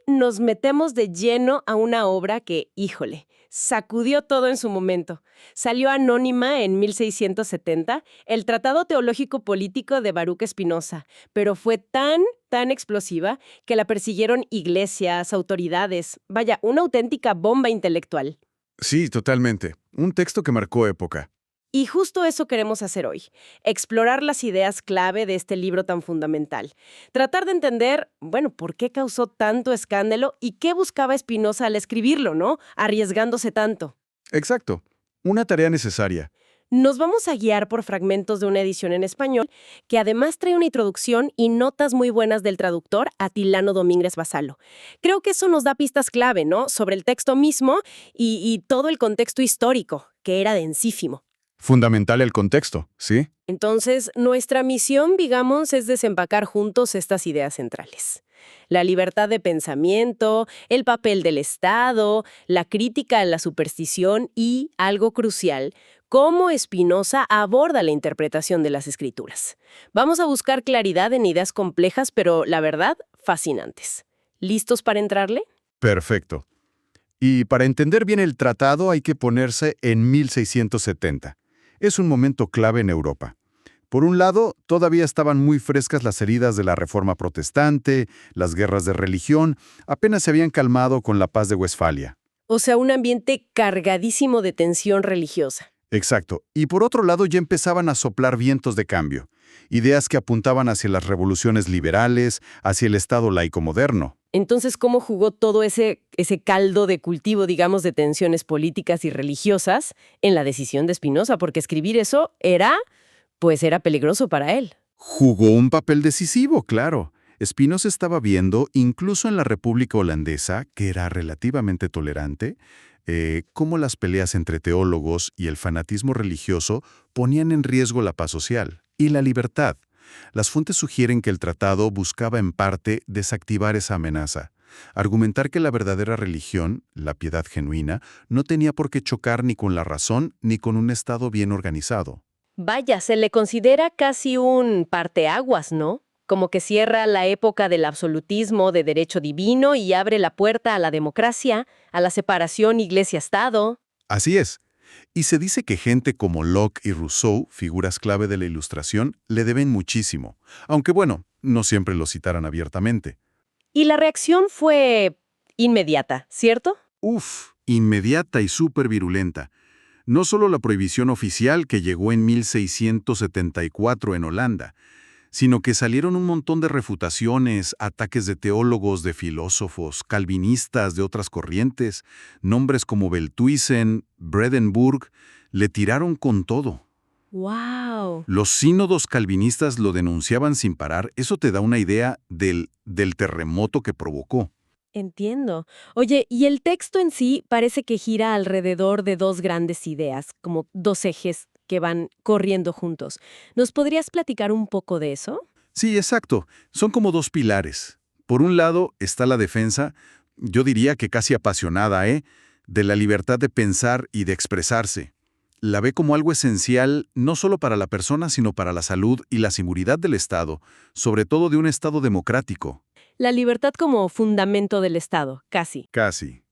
nos metemos de lleno a una obra que, híjole, sacudió todo en su momento. Salió anónima en 1670, el Tratado Teológico Político de Baruch Spinoza, pero fue tan explosiva que la persiguieron iglesias, autoridades, vaya, una auténtica bomba intelectual. Sí, totalmente. Un texto que marcó época. Y justo eso queremos hacer hoy, explorar las ideas clave de este libro tan fundamental. Tratar de entender, bueno, por qué causó tanto escándalo y qué buscaba Spinoza al escribirlo, ¿no? Arriesgándose tanto. Exacto. Una tarea necesaria. Nos vamos a guiar por fragmentos de una edición en español que además trae una introducción y notas muy buenas del traductor Atilano Domínguez Vassallo. Creo que eso nos da pistas clave, ¿no? Sobre el texto mismo y todo el contexto histórico, que era densísimo. Fundamental el contexto, ¿sí? Entonces, nuestra misión, digamos, es desempacar juntos estas ideas centrales. La libertad de pensamiento, el papel del Estado, la crítica a la superstición y, algo crucial, cómo Spinoza aborda la interpretación de las escrituras. Vamos a buscar claridad en ideas complejas, pero, la verdad, fascinantes. ¿Listos para entrarle? Perfecto. Y para entender bien el tratado hay que ponerse en 1670. Es un momento clave en Europa. Por un lado, todavía estaban muy frescas las heridas de la Reforma Protestante, las guerras de religión, apenas se habían calmado con la Paz de Westfalia. O sea, un ambiente cargadísimo de tensión religiosa. Exacto. Y por otro lado ya empezaban a soplar vientos de cambio, ideas que apuntaban hacia las revoluciones liberales, hacia el Estado laico moderno. Entonces, ¿cómo jugó todo ese caldo de cultivo, digamos, de tensiones políticas y religiosas en la decisión de Spinoza? Porque escribir eso era peligroso para él. Jugó un papel decisivo, claro. Spinoza estaba viendo, incluso en la República Holandesa, que era relativamente tolerante, cómo las peleas entre teólogos y el fanatismo religioso ponían en riesgo la paz social y la libertad. Las fuentes sugieren que el tratado buscaba en parte desactivar esa amenaza, argumentar que la verdadera religión, la piedad genuina, no tenía por qué chocar ni con la razón ni con un Estado bien organizado. Vaya, se le considera casi un parteaguas, ¿no? Como que cierra la época del absolutismo de derecho divino y abre la puerta a la democracia, a la separación iglesia-estado. Así es. Y se dice que gente como Locke y Rousseau, figuras clave de la Ilustración, le deben muchísimo, aunque bueno, no siempre lo citaran abiertamente. Y la reacción fue inmediata, ¿cierto? Inmediata y súper virulenta. No solo la prohibición oficial que llegó en 1674 en Holanda, sino que salieron un montón de refutaciones, ataques de teólogos, de filósofos, calvinistas de otras corrientes, nombres como Velthuisen, Bredenburg, le tiraron con todo. ¡Wow! Los sínodos calvinistas lo denunciaban sin parar. Eso te da una idea del terremoto que provocó. Entiendo. Oye, y el texto en sí parece que gira alrededor de dos grandes ideas, como dos ejes que van corriendo juntos. ¿Nos podrías platicar un poco de eso? Sí, exacto. Son como dos pilares. Por un lado está la defensa, yo diría que casi apasionada, de la libertad de pensar y de expresarse. La ve como algo esencial no solo para la persona, sino para la salud y la seguridad del Estado, sobre todo de un Estado democrático. La libertad como fundamento del Estado, casi. Casi.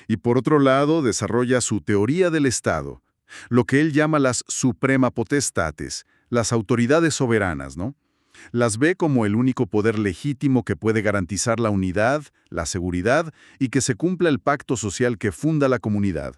Y por otro lado, desarrolla su teoría del Estado, lo que él llama las suprema potestates, las autoridades soberanas, ¿no? Las ve como el único poder legítimo que puede garantizar la unidad, la seguridad y que se cumpla el pacto social que funda la comunidad.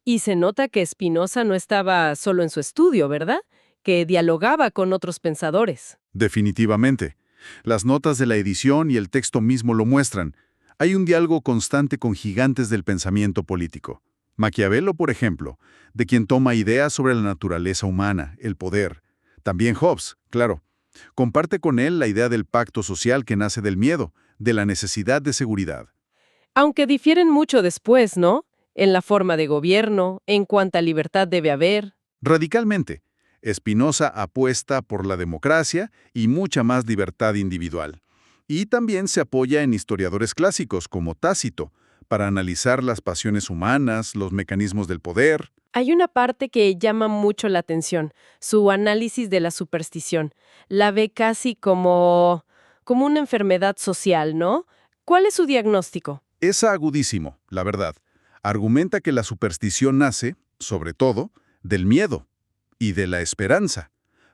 Y se nota que Spinoza no estaba solo en su estudio, ¿verdad? Que dialogaba con otros pensadores. Definitivamente. Las notas de la edición y el texto mismo lo muestran. Hay un diálogo constante con gigantes del pensamiento político. Maquiavelo, por ejemplo, de quien toma ideas sobre la naturaleza humana, el poder. También Hobbes, claro. Comparte con él la idea del pacto social que nace del miedo, de la necesidad de seguridad. Aunque difieren mucho después, ¿no? En la forma de gobierno, en cuánta libertad debe haber. Radicalmente, Spinoza apuesta por la democracia y mucha más libertad individual. Y también se apoya en historiadores clásicos como Tácito, para analizar las pasiones humanas, los mecanismos del poder. Hay una parte que llama mucho la atención, su análisis de la superstición. La ve casi como una enfermedad social, ¿no? ¿Cuál es su diagnóstico? Es agudísimo, la verdad. Argumenta que la superstición nace, sobre todo, del miedo y de la esperanza,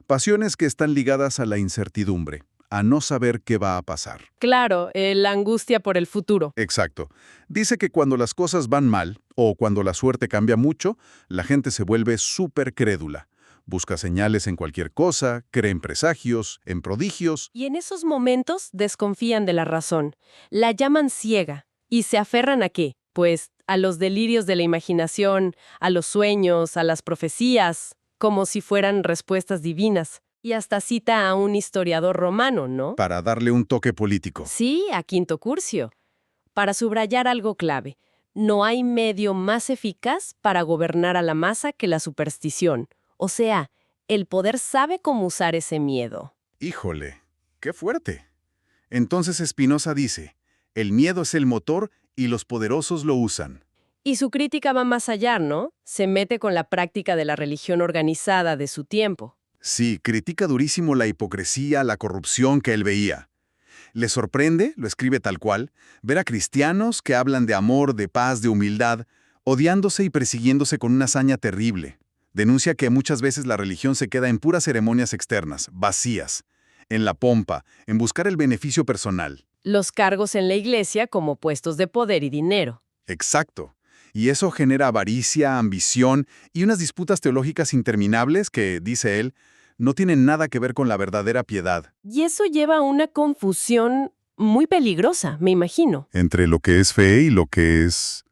pasiones que están ligadas a la incertidumbre, a no saber qué va a pasar. Claro, la angustia por el futuro. Exacto. Dice que cuando las cosas van mal o cuando la suerte cambia mucho, la gente se vuelve súper crédula. Busca señales en cualquier cosa, cree en presagios, en prodigios. Y en esos momentos desconfían de la razón. La llaman ciega. ¿Y se aferran a qué? Pues a los delirios de la imaginación, a los sueños, a las profecías, como si fueran respuestas divinas. Y hasta cita a un historiador romano, ¿no? Para darle un toque político. Sí, a Quinto Curcio. Para subrayar algo clave, no hay medio más eficaz para gobernar a la masa que la superstición. O sea, el poder sabe cómo usar ese miedo. Híjole, qué fuerte. Entonces Spinoza dice, el miedo es el motor y los poderosos lo usan. Y su crítica va más allá, ¿no? Se mete con la práctica de la religión organizada de su tiempo. Sí, critica durísimo la hipocresía, la corrupción que él veía. Le sorprende, lo escribe tal cual, ver a cristianos que hablan de amor, de paz, de humildad, odiándose y persiguiéndose con una hazaña terrible. Denuncia que muchas veces la religión se queda en puras ceremonias externas, vacías, en la pompa, en buscar el beneficio personal. Los cargos en la iglesia como puestos de poder y dinero. Exacto. Y eso genera avaricia, ambición y unas disputas teológicas interminables que, dice él, no tienen nada que ver con la verdadera piedad. Y eso lleva a una confusión muy peligrosa, me imagino. Entre lo que es fe y lo que es,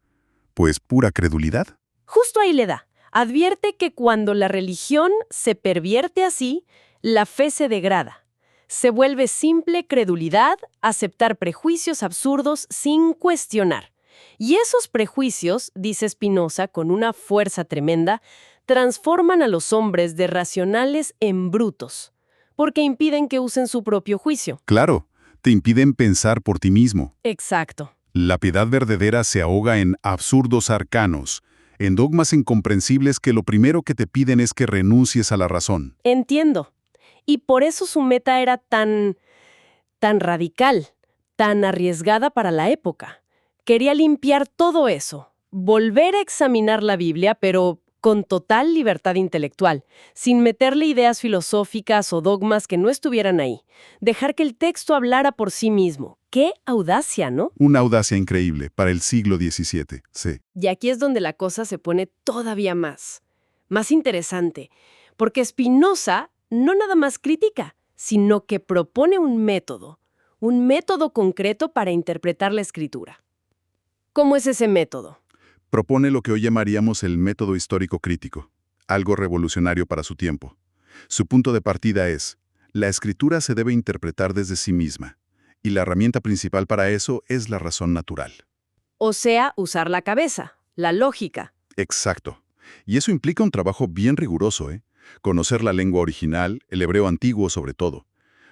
pues, pura credulidad. Justo ahí le da. Advierte que cuando la religión se pervierte así, la fe se degrada. Se vuelve simple credulidad, aceptar prejuicios absurdos sin cuestionar. Y esos prejuicios, dice Spinoza con una fuerza tremenda, transforman a los hombres de racionales en brutos, porque impiden que usen su propio juicio. Claro, te impiden pensar por ti mismo. Exacto. La piedad verdadera se ahoga en absurdos arcanos, en dogmas incomprensibles que lo primero que te piden es que renuncies a la razón. Entiendo. Y por eso su meta era tan radical, tan arriesgada para la época. Quería limpiar todo eso, volver a examinar la Biblia, pero con total libertad intelectual, sin meterle ideas filosóficas o dogmas que no estuvieran ahí. Dejar que el texto hablara por sí mismo. ¡Qué audacia!, ¿no? Una audacia increíble para el siglo XVII, sí. Y aquí es donde la cosa se pone todavía más interesante, porque Spinoza no nada más critica, sino que propone un método concreto para interpretar la escritura. ¿Cómo es ese método? Propone lo que hoy llamaríamos el método histórico crítico, algo revolucionario para su tiempo. Su punto de partida es, la escritura se debe interpretar desde sí misma, y la herramienta principal para eso es la razón natural. O sea, usar la cabeza, la lógica. Exacto. Y eso implica un trabajo bien riguroso, ¿eh? Conocer la lengua original, el hebreo antiguo sobre todo.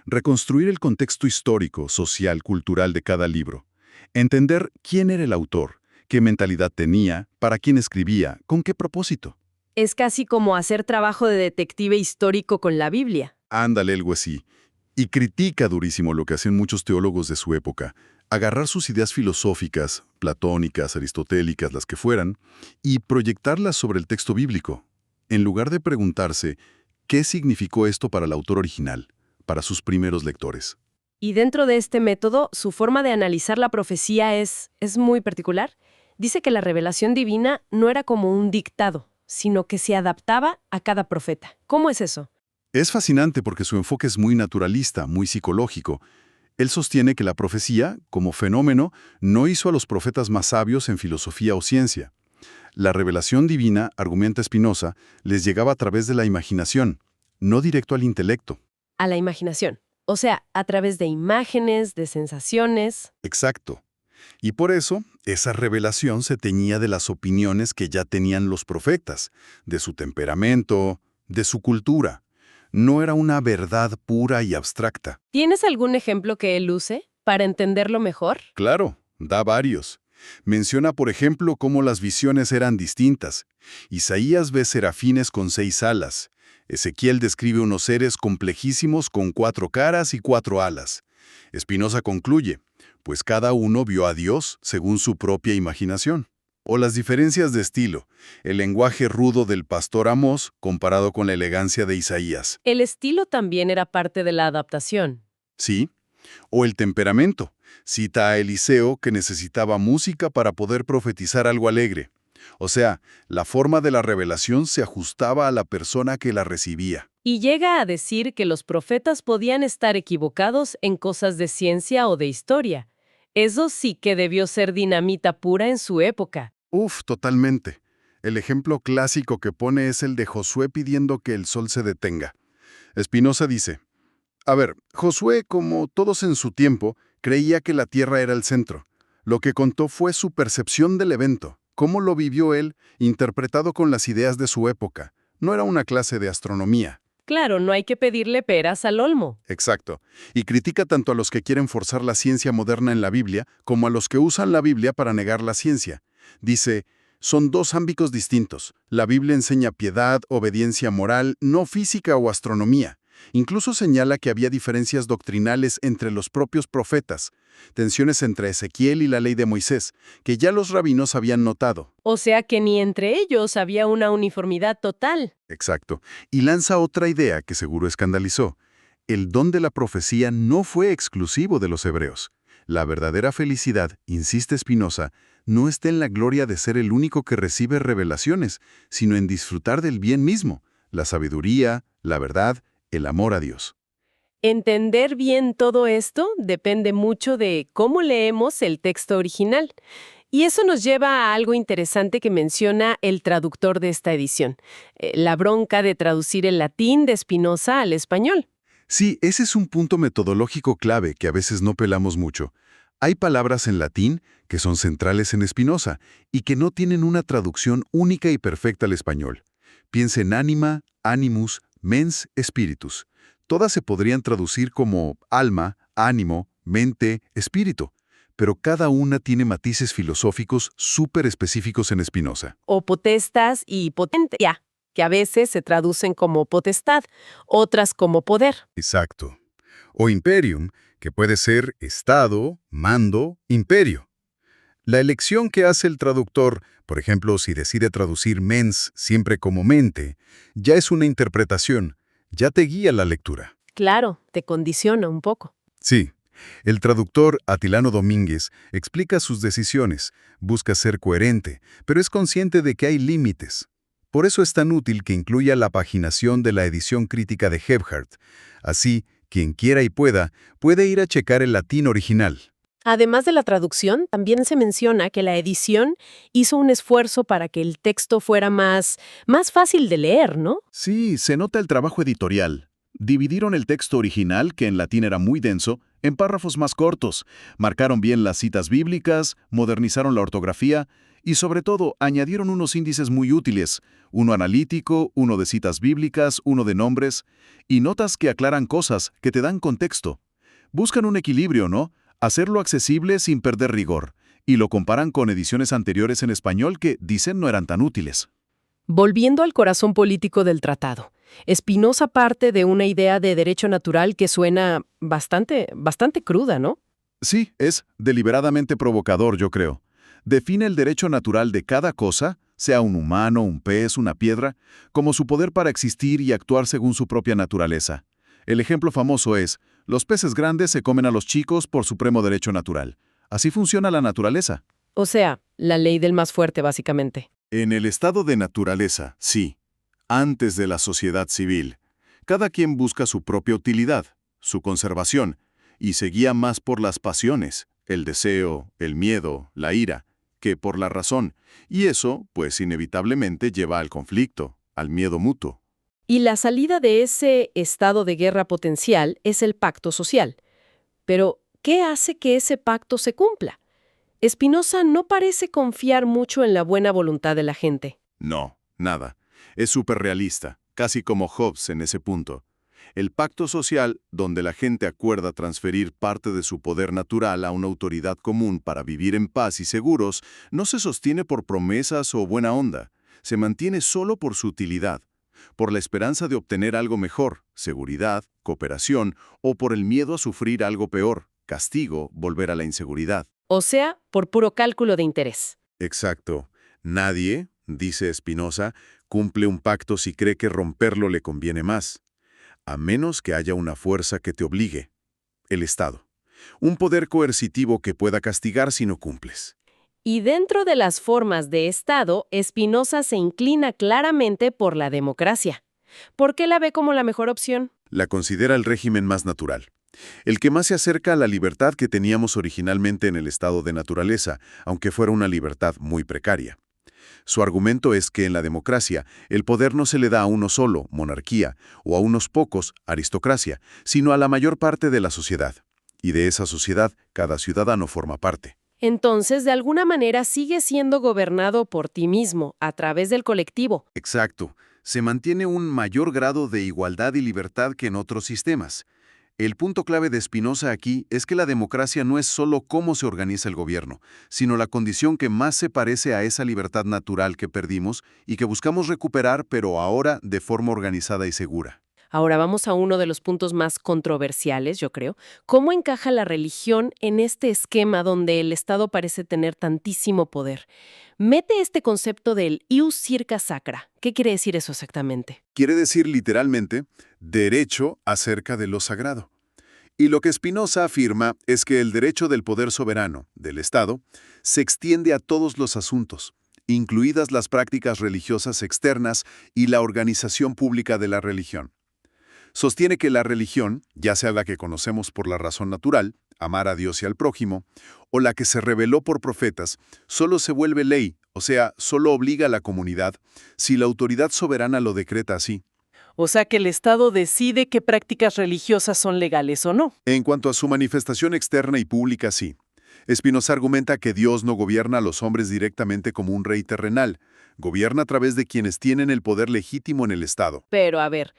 Reconstruir el contexto histórico, social, cultural de cada libro. Entender quién era el autor, qué mentalidad tenía, para quién escribía, con qué propósito. Es casi como hacer trabajo de detective histórico con la Biblia. Ándale, algo así. Y critica durísimo lo que hacen muchos teólogos de su época. Agarrar sus ideas filosóficas, platónicas, aristotélicas, las que fueran, y proyectarlas sobre el texto bíblico, en lugar de preguntarse qué significó esto para el autor original, para sus primeros lectores. Y dentro de este método, su forma de analizar la profecía es muy particular. Dice que la revelación divina no era como un dictado, sino que se adaptaba a cada profeta. ¿Cómo es eso? Es fascinante porque su enfoque es muy naturalista, muy psicológico. Él sostiene que la profecía, como fenómeno, no hizo a los profetas más sabios en filosofía o ciencia. La revelación divina, argumenta Spinoza, les llegaba a través de la imaginación, no directo al intelecto. A la imaginación. O sea, a través de imágenes, de sensaciones. Exacto. Y por eso, esa revelación se teñía de las opiniones que ya tenían los profetas, de su temperamento, de su cultura. No era una verdad pura y abstracta. ¿Tienes algún ejemplo que él use para entenderlo mejor? Claro, da varios. Menciona, por ejemplo, cómo las visiones eran distintas. Isaías ve serafines con 6 alas. Ezequiel describe unos seres complejísimos con 4 caras y 4 alas. Spinoza concluye, pues cada uno vio a Dios según su propia imaginación. O las diferencias de estilo, el lenguaje rudo del pastor Amós comparado con la elegancia de Isaías. El estilo también era parte de la adaptación. ¿Sí? O el temperamento. Cita a Eliseo que necesitaba música para poder profetizar algo alegre. O sea, la forma de la revelación se ajustaba a la persona que la recibía. Y llega a decir que los profetas podían estar equivocados en cosas de ciencia o de historia. Eso sí que debió ser dinamita pura en su época. Uf, totalmente. El ejemplo clásico que pone es el de Josué pidiendo que el sol se detenga. Spinoza dice, a ver, Josué, como todos en su tiempo, creía que la Tierra era el centro. Lo que contó fue su percepción del evento, cómo lo vivió él, interpretado con las ideas de su época. No era una clase de astronomía. Claro, no hay que pedirle peras al olmo. Exacto. Y critica tanto a los que quieren forzar la ciencia moderna en la Biblia, como a los que usan la Biblia para negar la ciencia. Dice, son dos ámbitos distintos. La Biblia enseña piedad, obediencia moral, no física o astronomía. Incluso señala que había diferencias doctrinales entre los propios profetas, tensiones entre Ezequiel y la ley de Moisés, que ya los rabinos habían notado. O sea que ni entre ellos había una uniformidad total. Exacto. Y lanza otra idea que seguro escandalizó. El don de la profecía no fue exclusivo de los hebreos. La verdadera felicidad, insiste Spinoza, no está en la gloria de ser el único que recibe revelaciones, sino en disfrutar del bien mismo, la sabiduría, la verdad, el amor a Dios. Entender bien todo esto depende mucho de cómo leemos el texto original. Y eso nos lleva a algo interesante que menciona el traductor de esta edición, la bronca de traducir el latín de Spinoza al español. Sí, ese es un punto metodológico clave que a veces no pelamos mucho. Hay palabras en latín que son centrales en Spinoza y que no tienen una traducción única y perfecta al español. Piensa en ánima, animus, mens, spiritus. Todas se podrían traducir como alma, ánimo, mente, espíritu, pero cada una tiene matices filosóficos súper específicos en Spinoza. O potestas y potentia, que a veces se traducen como potestad, otras como poder. Exacto. O imperium, que puede ser estado, mando, imperio. La elección que hace el traductor, por ejemplo, si decide traducir mens siempre como mente, ya es una interpretación, ya te guía la lectura. Claro, te condiciona un poco. Sí, el traductor Atilano Domínguez explica sus decisiones, busca ser coherente, pero es consciente de que hay límites. Por eso es tan útil que incluya la paginación de la edición crítica de Gebhardt. Así, quien quiera y pueda, puede ir a checar el latín original. Además de la traducción, también se menciona que la edición hizo un esfuerzo para que el texto fuera más fácil de leer, ¿no? Sí, se nota el trabajo editorial. Dividieron el texto original, que en latín era muy denso, en párrafos más cortos, marcaron bien las citas bíblicas, modernizaron la ortografía y sobre todo añadieron unos índices muy útiles, uno analítico, uno de citas bíblicas, uno de nombres, y notas que aclaran cosas, que te dan contexto. Buscan un equilibrio, ¿no? Hacerlo accesible sin perder rigor, y lo comparan con ediciones anteriores en español que dicen no eran tan útiles. Volviendo al corazón político del tratado, Spinoza parte de una idea de derecho natural que suena bastante cruda, ¿no? Sí, es deliberadamente provocador, yo creo. Define el derecho natural de cada cosa, sea un humano, un pez, una piedra, como su poder para existir y actuar según su propia naturaleza. El ejemplo famoso es, los peces grandes se comen a los chicos por supremo derecho natural. Así funciona la naturaleza. O sea, la ley del más fuerte, básicamente. En el estado de naturaleza, sí. Antes de la sociedad civil, cada quien busca su propia utilidad, su conservación, y se guía más por las pasiones, el deseo, el miedo, la ira, que por la razón, y eso, pues inevitablemente lleva al conflicto, al miedo mutuo. Y la salida de ese estado de guerra potencial es el pacto social. Pero, ¿qué hace que ese pacto se cumpla? Spinoza no parece confiar mucho en la buena voluntad de la gente. No, nada. Es súper realista, casi como Hobbes en ese punto. El pacto social, donde la gente acuerda transferir parte de su poder natural a una autoridad común para vivir en paz y seguros, no se sostiene por promesas o buena onda. Se mantiene solo por su utilidad, por la esperanza de obtener algo mejor, seguridad, cooperación, o por el miedo a sufrir algo peor, castigo, volver a la inseguridad. O sea, por puro cálculo de interés. Exacto. Nadie, dice Spinoza, cumple un pacto si cree que romperlo le conviene más, a menos que haya una fuerza que te obligue, el Estado. Un poder coercitivo que pueda castigar si no cumples. Y dentro de las formas de Estado, Spinoza se inclina claramente por la democracia. ¿Por qué la ve como la mejor opción? La considera el régimen más natural, el que más se acerca a la libertad que teníamos originalmente en el estado de naturaleza, aunque fuera una libertad muy precaria. Su argumento es que en la democracia el poder no se le da a uno solo, monarquía, o a unos pocos, aristocracia, sino a la mayor parte de la sociedad. Y de esa sociedad, cada ciudadano forma parte. Entonces, de alguna manera, sigue siendo gobernado por ti mismo, a través del colectivo. Exacto. Se mantiene un mayor grado de igualdad y libertad que en otros sistemas. El punto clave de Spinoza aquí es que la democracia no es solo cómo se organiza el gobierno, sino la condición que más se parece a esa libertad natural que perdimos y que buscamos recuperar, pero ahora de forma organizada y segura. Ahora vamos a uno de los puntos más controversiales, yo creo. ¿Cómo encaja la religión en este esquema donde el Estado parece tener tantísimo poder? Mete este concepto del ius circa sacra. ¿Qué quiere decir eso exactamente? Quiere decir literalmente derecho acerca de lo sagrado. Y lo que Spinoza afirma es que el derecho del poder soberano, del Estado, se extiende a todos los asuntos, incluidas las prácticas religiosas externas y la organización pública de la religión. Sostiene que la religión, ya sea la que conocemos por la razón natural, amar a Dios y al prójimo, o la que se reveló por profetas, solo se vuelve ley, o sea, solo obliga a la comunidad, si la autoridad soberana lo decreta así. O sea que el Estado decide qué prácticas religiosas son legales o no. En cuanto a su manifestación externa y pública, sí. Spinoza argumenta que Dios no gobierna a los hombres directamente como un rey terrenal, gobierna a través de quienes tienen el poder legítimo en el Estado. Pero a ver,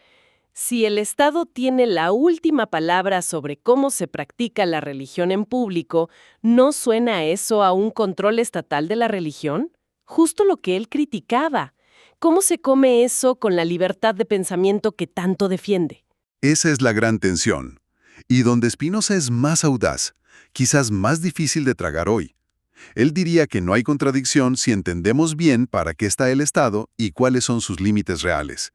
si el Estado tiene la última palabra sobre cómo se practica la religión en público, ¿no suena eso a un control estatal de la religión? Justo lo que él criticaba. ¿Cómo se come eso con la libertad de pensamiento que tanto defiende? Esa es la gran tensión. Y donde Spinoza es más audaz, quizás más difícil de tragar hoy. Él diría que no hay contradicción si entendemos bien para qué está el Estado y cuáles son sus límites reales.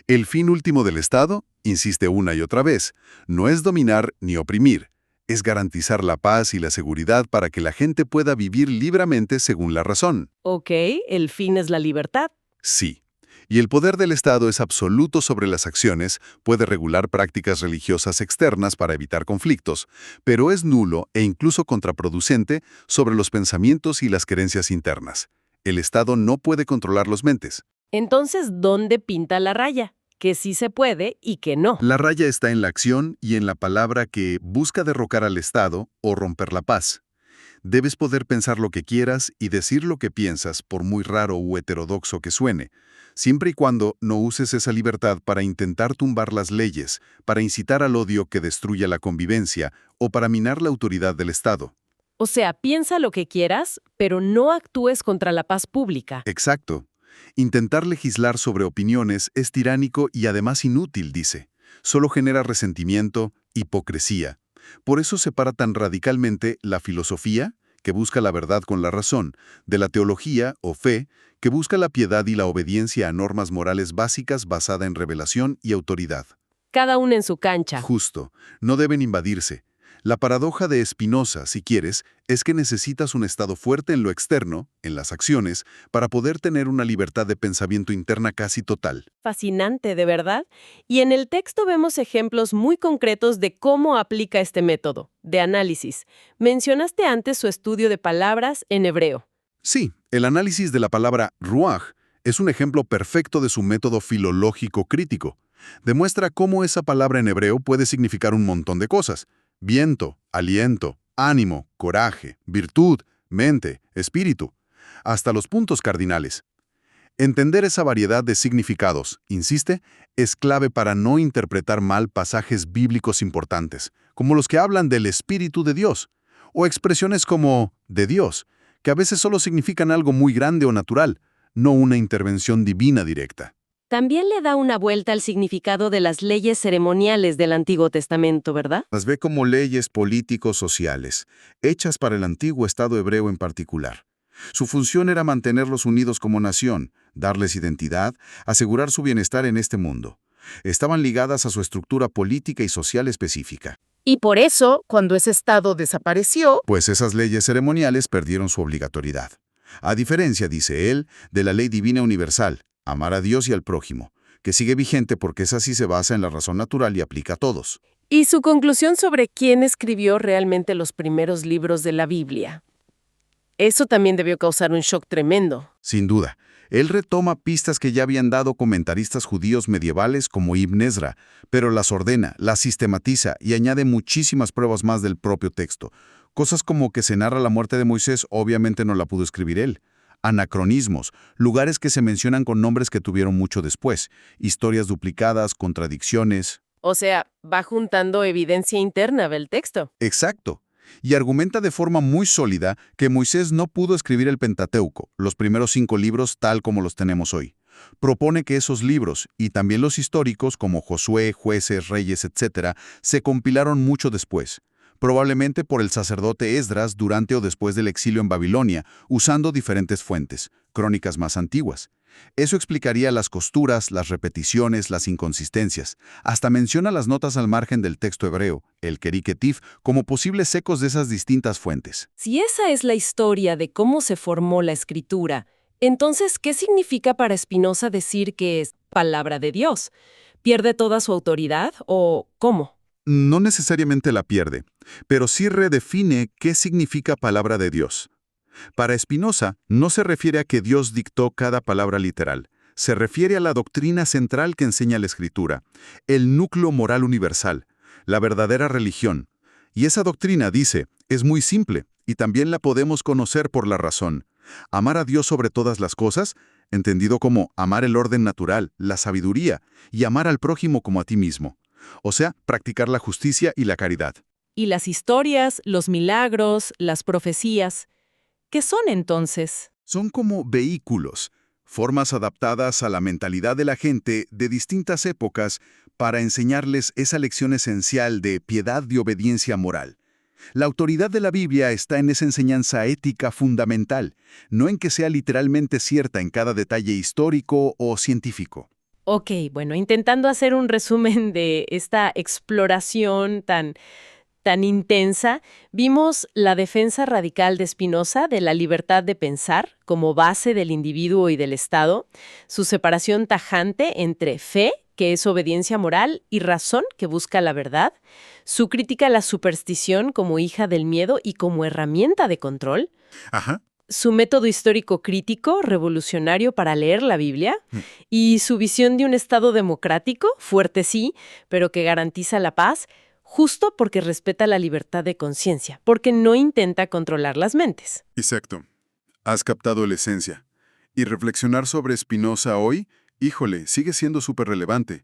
El fin último del Estado, insiste una y otra vez, no es dominar ni oprimir, es garantizar la paz y la seguridad para que la gente pueda vivir libremente según la razón. Ok, el fin es la libertad. Sí. Y el poder del Estado es absoluto sobre las acciones, puede regular prácticas religiosas externas para evitar conflictos, pero es nulo e incluso contraproducente sobre los pensamientos y las creencias internas. El Estado no puede controlar las mentes. Entonces, ¿dónde pinta la raya? Que sí se puede y que no. La raya está en la acción y en la palabra que busca derrocar al Estado o romper la paz. Debes poder pensar lo que quieras y decir lo que piensas, por muy raro u heterodoxo que suene, siempre y cuando no uses esa libertad para intentar tumbar las leyes, para incitar al odio que destruya la convivencia o para minar la autoridad del Estado. O sea, piensa lo que quieras, pero no actúes contra la paz pública. Exacto. Intentar legislar sobre opiniones es tiránico y además inútil, dice. Solo genera resentimiento, hipocresía. Por eso separa tan radicalmente la filosofía, que busca la verdad con la razón, de la teología o fe, que busca la piedad y la obediencia a normas morales básicas basada en revelación y autoridad. Cada uno en su cancha. Justo, no deben invadirse. La paradoja de Spinoza, si quieres, es que necesitas un estado fuerte en lo externo, en las acciones, para poder tener una libertad de pensamiento interna casi total. Fascinante, ¿de verdad? Y en el texto vemos ejemplos muy concretos de cómo aplica este método, de análisis. Mencionaste antes su estudio de palabras en hebreo. Sí, el análisis de la palabra ruach es un ejemplo perfecto de su método filológico crítico. Demuestra cómo esa palabra en hebreo puede significar un montón de cosas. Viento, aliento, ánimo, coraje, virtud, mente, espíritu, hasta los puntos cardinales. Entender esa variedad de significados, insiste, es clave para no interpretar mal pasajes bíblicos importantes, como los que hablan del Espíritu de Dios, o expresiones como de Dios, que a veces solo significan algo muy grande o natural, no una intervención divina directa. También le da una vuelta al significado de las leyes ceremoniales del Antiguo Testamento, ¿verdad? Las ve como leyes políticos-sociales, hechas para el antiguo Estado hebreo en particular. Su función era mantenerlos unidos como nación, darles identidad, asegurar su bienestar en este mundo. Estaban ligadas a su estructura política y social específica. Y por eso, cuando ese estado desapareció, Pues esas leyes ceremoniales perdieron su obligatoriedad. A diferencia, dice él, de la ley divina universal, amar a Dios y al prójimo, que sigue vigente porque esa sí se basa en la razón natural y aplica a todos. y su conclusión sobre quién escribió realmente los primeros libros de la Biblia. Eso también debió causar un shock tremendo. Sin duda, él retoma pistas que ya habían dado comentaristas judíos medievales como Ibn Ezra, pero las ordena, las sistematiza y añade muchísimas pruebas más del propio texto. Cosas como que se narra la muerte de Moisés obviamente no la pudo escribir él. Anacronismos, lugares que se mencionan con nombres que tuvieron mucho después, historias duplicadas, contradicciones. O sea, va juntando evidencia interna del texto. Exacto. Y argumenta de forma muy sólida que Moisés no pudo escribir el Pentateuco, los primeros 5 libros tal como los tenemos hoy. Propone que esos libros, y también los históricos como Josué, Jueces, Reyes, etc., se compilaron mucho después, probablemente por el sacerdote Esdras durante o después del exilio en Babilonia, usando diferentes fuentes, crónicas más antiguas. Eso explicaría las costuras, las repeticiones, las inconsistencias. Hasta menciona las notas al margen del texto hebreo, el Keriketif, como posibles ecos de esas distintas fuentes. Si esa es la historia de cómo se formó la escritura, entonces, ¿qué significa para Spinoza decir que es palabra de Dios? ¿Pierde toda su autoridad o cómo? No necesariamente la pierde, pero sí redefine qué significa palabra de Dios. Para Spinoza, no se refiere a que Dios dictó cada palabra literal. Se refiere a la doctrina central que enseña la Escritura, el núcleo moral universal, la verdadera religión. Y esa doctrina, dice, es muy simple, y también la podemos conocer por la razón. Amar a Dios sobre todas las cosas, entendido como amar el orden natural, la sabiduría, y amar al prójimo como a ti mismo. O sea, practicar la justicia y la caridad. Y las historias, los milagros, las profecías, ¿qué son entonces? Son como vehículos, formas adaptadas a la mentalidad de la gente de distintas épocas para enseñarles esa lección esencial de piedad y obediencia moral. La autoridad de la Biblia está en esa enseñanza ética fundamental, no en que sea literalmente cierta en cada detalle histórico o científico. Ok, bueno, intentando hacer un resumen de esta exploración tan intensa, vimos la defensa radical de Spinoza de la libertad de pensar como base del individuo y del Estado, su separación tajante entre fe, que es obediencia moral, y razón, que busca la verdad, su crítica a la superstición como hija del miedo y como herramienta de control, Ajá. su método histórico crítico, revolucionario para leer la Biblia, y su visión de un Estado democrático, fuerte sí, pero que garantiza la paz, justo porque respeta la libertad de conciencia, porque no intenta controlar las mentes. Exacto. Has captado la esencia. Y reflexionar sobre Spinoza hoy, híjole, sigue siendo súper relevante.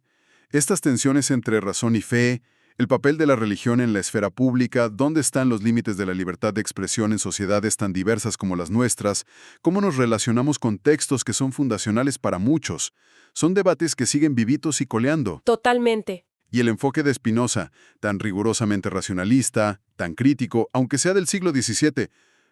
Estas tensiones entre razón y fe, el papel de la religión en la esfera pública, dónde están los límites de la libertad de expresión en sociedades tan diversas como las nuestras, cómo nos relacionamos con textos que son fundacionales para muchos. Son debates que siguen vivitos y coleando. Totalmente. Y el enfoque de Spinoza, tan rigurosamente racionalista, tan crítico, aunque sea del siglo XVII,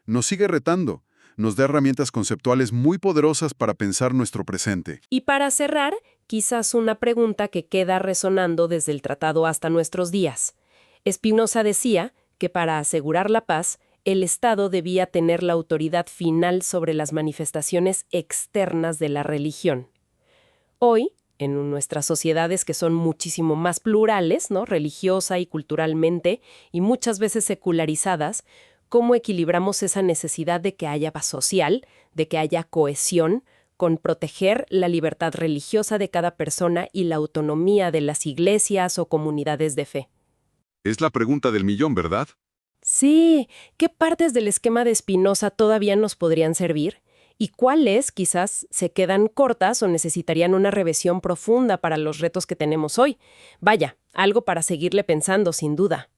nos sigue retando. Nos da herramientas conceptuales muy poderosas para pensar nuestro presente. Y para cerrar, quizás una pregunta que queda resonando desde el tratado hasta nuestros días. Spinoza decía que para asegurar la paz, el Estado debía tener la autoridad final sobre las manifestaciones externas de la religión. Hoy, en nuestras sociedades que son muchísimo más plurales, ¿no?, religiosa y culturalmente, y muchas veces secularizadas, ¿cómo equilibramos esa necesidad de que haya paz social, de que haya cohesión, con proteger la libertad religiosa de cada persona y la autonomía de las iglesias o comunidades de fe? Es la pregunta del millón, ¿verdad? Sí, ¿qué partes del esquema de Spinoza todavía nos podrían servir? ¿Y cuáles quizás se quedan cortas o necesitarían una revisión profunda para los retos que tenemos hoy? Vaya, algo para seguirle pensando, sin duda.